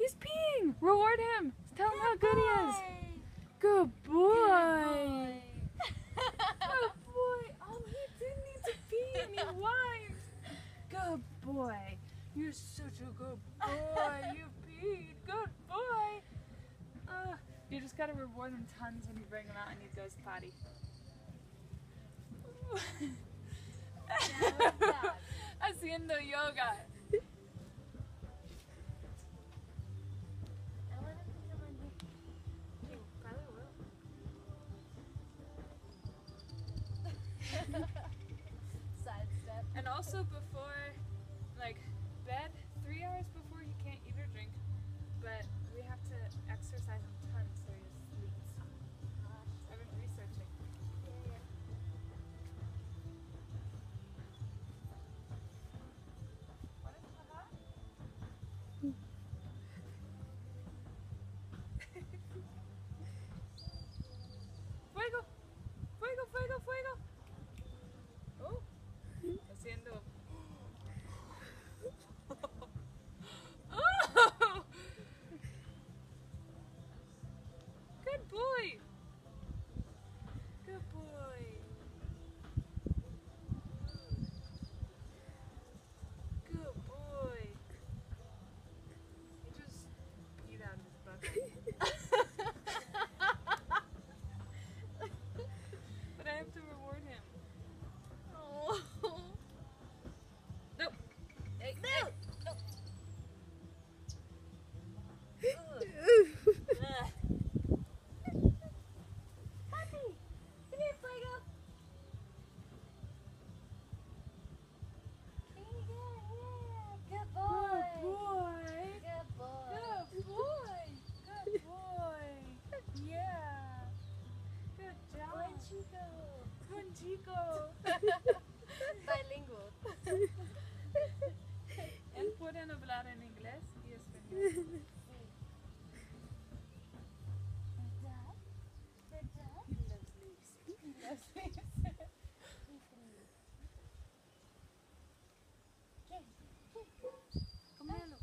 He's peeing! Reward him! Tell him how good he is! Good boy! Good boy! Oh, he didn't need to pee and he whined! Good boy! You're such a good boy! You peed! Good boy! You just gotta reward him tons when you bring him out and he goes potty. Haciendo yoga. Side step. And also before, like, bed, 3 hours before he can't eat or drink, but we have to exercise him tons so he sleeps. I've been researching. What is that? Fuego! Fuego, fuego, fuego! Oh, haciendo. Oh! Good boy! Good boy! Good boy! He just peed out his bucket. But I have to reward him. Oh. Nope. Hey, No. hey. No. Puppy, come here, Fuego. Good boy. Good boy. Good boy. Good boy. Good boy. Yeah. Good job. Buen chico. Buen chico. Bilingual. Él puede hablar en inglés y español. Good job. He loves leaves. He loves leaves. Cómelo.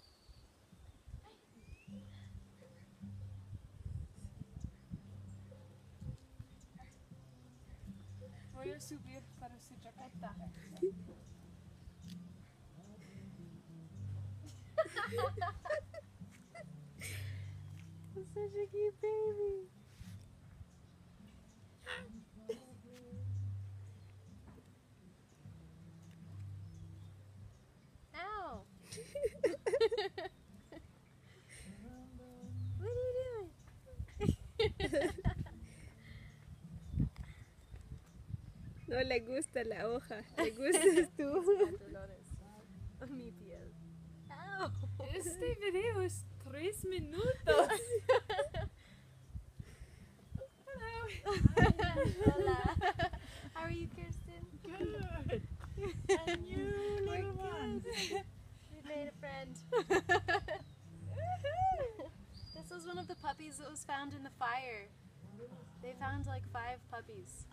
Voy a subir para su chaqueta. That's such a cute baby. Ow! What are you doing? No le gusta la hoja, le gustas tú. Mi piel. Ow! Este video es 3 minutos. Hello. Hola. How are you, Kirsten? Good. And you, little one. We made a friend. This was one of the puppies that was found in the fire. They found like 5 puppies.